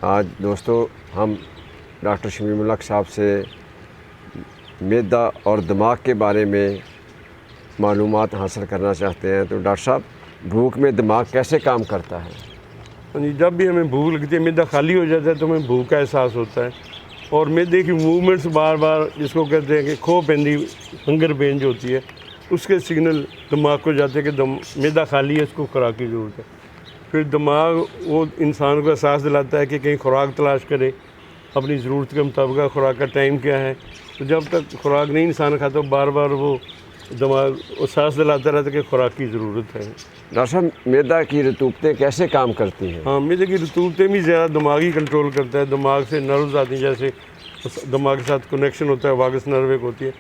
آج دوستو ہم ڈاکٹر شمیم الحق صاحب سے معدہ اور دماغ کے بارے میں معلومات حاصل کرنا چاہتے ہیں۔ تو ڈاکٹر صاحب، بھوک میں دماغ کیسے کام کرتا ہے؟ جب بھی ہمیں بھوک لگتی ہے، معدہ خالی ہو جاتا ہے تو ہمیں بھوک کا احساس ہوتا ہے، اور معدے کی موومنٹس بار بار، جس کو کہتے ہیں کہ کھو پیندی ہنگر پین جو ہوتی ہے، اس کے سگنل دماغ کو جاتے ہیں کہ معدہ خالی ہے، اس کو خوراک کی ضرورت ہے۔ پھر دماغ وہ انسان کو احساس دلاتا ہے کہ کہیں خوراک تلاش کرے، اپنی ضرورت کے مطابق خوراک کا ٹائم کیا ہے۔ تو جب تک خوراک نہیں انسان کھاتا، بار بار وہ دماغ احساس دلاتا رہتا ہے کہ خوراک کی ضرورت ہے۔ ڈاکٹر صاحب، معدہ کی رطوبتیں کیسے کام کرتی ہیں؟ ہاں، معدے کی رطوبتیں بھی زیادہ دماغ ہی کنٹرول کرتا ہے۔ دماغ سے نروز آتی ہیں، جیسے دماغ کے ساتھ کنیکشن ہوتا ہے، واگس نرو ایک ہوتی ہے،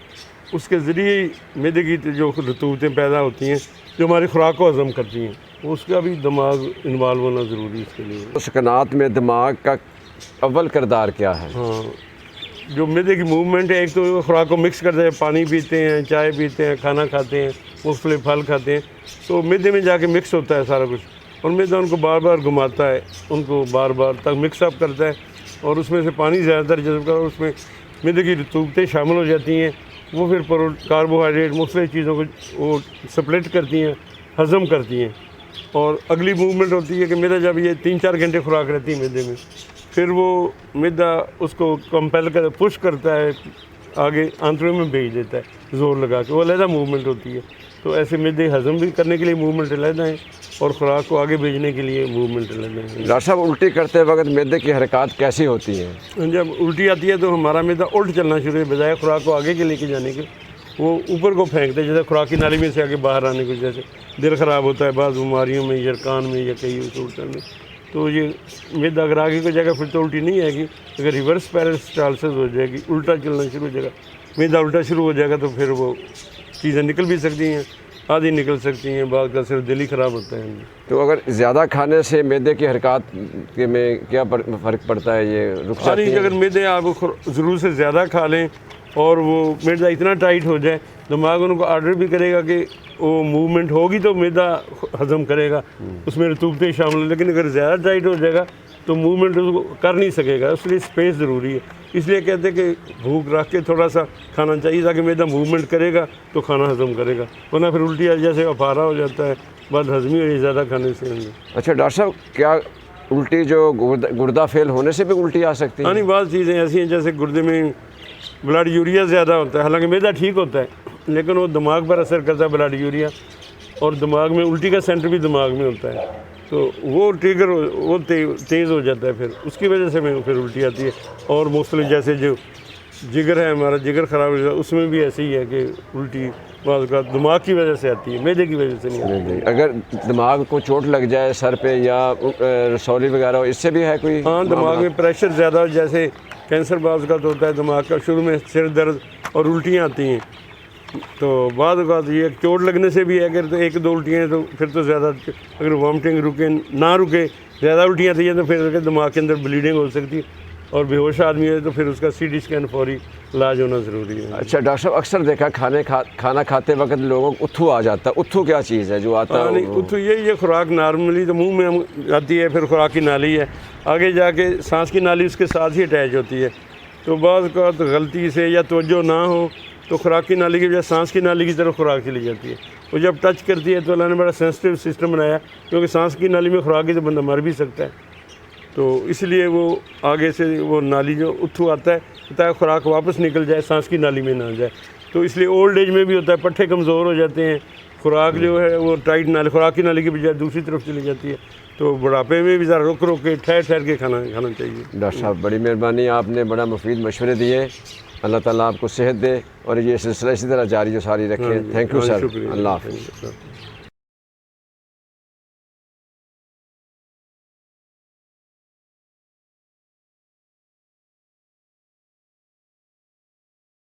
اس کے ذریعے ہی معدے کی جو رطوبتیں پیدا ہوتی ہیں جو ہماری خوراک کو ہضم کرتی ہیں، اس کا بھی دماغ انوالو ہونا ضروری ہے اس کے لیے۔ سکنات میں دماغ کا اول کردار کیا ہے؟ ہاں، جو معدے کی موومنٹ ہے، ایک تو خوراک کو مکس کرتا ہے، پانی پیتے ہیں، چائے پیتے ہیں، کھانا کھاتے ہیں، مختلف پھل کھاتے ہیں، تو معدے میں جا کے مکس ہوتا ہے سارا کچھ، اور معدہ ان کو بار بار گھماتا ہے، ان کو بار بار تک مکس اپ کرتا ہے، اور اس میں سے پانی زیادہ تر جذب کرتا ہے، اس میں معدے کی رطوبتیں شامل ہو جاتی ہیں، وہ پھر کاربوہائیڈریٹ مختلف چیزوں کو وہ سپلٹ کرتی ہیں، ہضم کرتی ہیں، اور اگلی موومنٹ ہوتی ہے کہ معدہ جب یہ 3-4 گھنٹے خوراک رہتی ہے معدے میں، پھر وہ معدہ اس کو کمپیل کر پش کرتا ہے، آگے آنتڑیوں میں بھیج دیتا ہے زور لگا کے، وہ علیحدہ موومنٹ ہوتی ہے۔ تو ایسے معدے ہضم بھی کرنے کے لیے موومنٹ علیحدہ ہیں، اور خوراک کو آگے بھیجنے کے لیے موومنٹ علیحدہ ہیں۔ ڈاکٹر صاحب، الٹی کرتے وقت معدے کی حرکات کیسی ہوتی ہیں؟ جب الٹی آتی ہے تو ہمارا معدہ الٹ چلنا شروع ہے، بجائے خوراک کو آگے کے لے کے جانے کے وہ اوپر کو پھینکتے ہیں، جیسے خوراک کی نالی میں سے آگے باہر آنے کو، جیسے دل خراب ہوتا ہے بعض بیماریوں میں، یرقان میں یا کئی صورتوں میں، تو یہ معدہ اگر آگے کو جائے گا پھر تو الٹی نہیں آئے گی۔ اگر ریورس پیرسٹالسس ہو جائے گی، الٹا چلنا شروع ہو جائے گا، معدہ الٹا شروع ہو جائے گا، تو پھر وہ چیزیں نکل بھی سکتی ہیں، آدھی نکل سکتی ہیں، بعض کا صرف دل ہی خراب ہوتا ہے۔ تو اگر زیادہ کھانے سے معدے کی حرکات میں کیا فرق پڑتا ہے؟ یہ رک جاتی ہیں؟ اگر معدے آپ ضرور سے زیادہ کھا لیں اور وہ معدہ اتنا ٹائٹ ہو جائے، دماغ ان کو آرڈر بھی کرے گا کہ وہ موومنٹ ہوگی تو معدہ ہضم کرے گا، اس میں رطوبتیں شامل ہیں، لیکن اگر زیادہ ٹائٹ ہو جائے گا تو موومنٹ اس کو کر نہیں سکے گا، اس لیے اسپیس ضروری ہے۔ اس لیے کہتے ہیں کہ بھوک رکھ کے تھوڑا سا کھانا چاہیے، تاکہ معدہ موومنٹ کرے گا تو کھانا ہضم کرے گا، ورنہ پھر الٹی جیسے افارہ ہو جاتا ہے، بد ہضمی ہو جائے زیادہ کھانے سے۔ اچھا ڈاکٹر صاحب، کیا الٹی جو گردہ فیل ہونے سے بھی الٹی آ سکتی ہے؟ ہاں نہیں، بعض چیزیں ایسی ہیں جیسے گردے میں بلڈ یوریا زیادہ ہوتا ہے، حالانکہ معدہ ٹھیک ہوتا ہے لیکن وہ دماغ پر اثر کرتا ہے بلڈ یوریا، اور دماغ میں الٹی کا سینٹر بھی دماغ میں ہوتا ہے، تو وہ ٹریگر وہ تیز ہو جاتا ہے، پھر اس کی وجہ سے پھر الٹی آتی ہے۔ اور مختلف جیسے جو جگر ہے، ہمارا جگر خراب ہو جاتا ہے، اس میں بھی ایسے ہی ہے کہ الٹی بعض اوقات دماغ کی وجہ سے آتی ہے، معدے کی وجہ سے نہیں آتی ہے۔ اگر دماغ کو چوٹ لگ جائے سر پہ یا رسولی وغیرہ ہو، اس سے بھی ہے کوئی؟ ہاں، دماغ میں پریشر زیادہ ہو، جیسے کینسر بعض اوقات ہوتا ہے دماغ کا، شروع میں سر درد اور الٹیاں آتی ہیں، تو بعض اوقات یہ چوٹ لگنے سے بھی ہے، اگر تو 1-2 الٹیاں ہیں تو پھر تو زیادہ، اگر وامٹنگ نہ رکے، زیادہ الٹیاں آتی ہیں تو پھر دماغ کے اندر بلیڈنگ ہو سکتی ہے، اور بے ہوش آدمی ہے تو پھر اس کا CT اسکین فوری علاج ہونا ضروری ہے۔ اچھا ڈاکٹر صاحب، اکثر دیکھا کھانا کھاتے وقت لوگوں کو اتھو آ جاتا ہے، اتھو کیا چیز ہے جو آتا ہے؟ اتھو یہ خوراک نارملی تو منہ میں آتی ہے، پھر خوراک کی نالی ہے، آگے جا کے سانس کی نالی اس کے ساتھ ہی اٹیچ ہوتی ہے، تو بعض اوقات غلطی سے یا توجہ نہ ہو تو خوراک کی نالی کی بجائے سانس کی نالی کی طرف خوراک چلی جاتی ہے، وہ جب ٹچ کرتی ہے تو اللہ نے بڑا سینسٹیو سسٹم بنایا، کیونکہ سانس کی نالی میں خوراک کی تو بندہ مر بھی سکتا ہے، تو اس لیے وہ آگے سے وہ نالی جو اتھو آتا ہے تاکہ خوراک واپس نکل جائے، سانس کی نالی میں نہ جائے، تو اس لیے اولڈ ایج میں بھی ہوتا ہے، پٹھے کمزور ہو جاتے ہیں، خوراک جو ہے وہ ٹائٹ نالی، خوراک کی نالی کی بجائے دوسری طرف چلی جاتی ہے، تو بڑھاپے میں بھی ذرا رک کے ٹھہر کے کھانا چاہیے۔ ڈاکٹر صاحب، بڑی مہربانی، آپ نے بڑا مفید مشورے دیے، اللہ تعالیٰ آپ کو صحت دے اور یہ سلسلہ اسی طرح جاری و ساری رکھے۔ تھینک یو سر، اللہ حافظ۔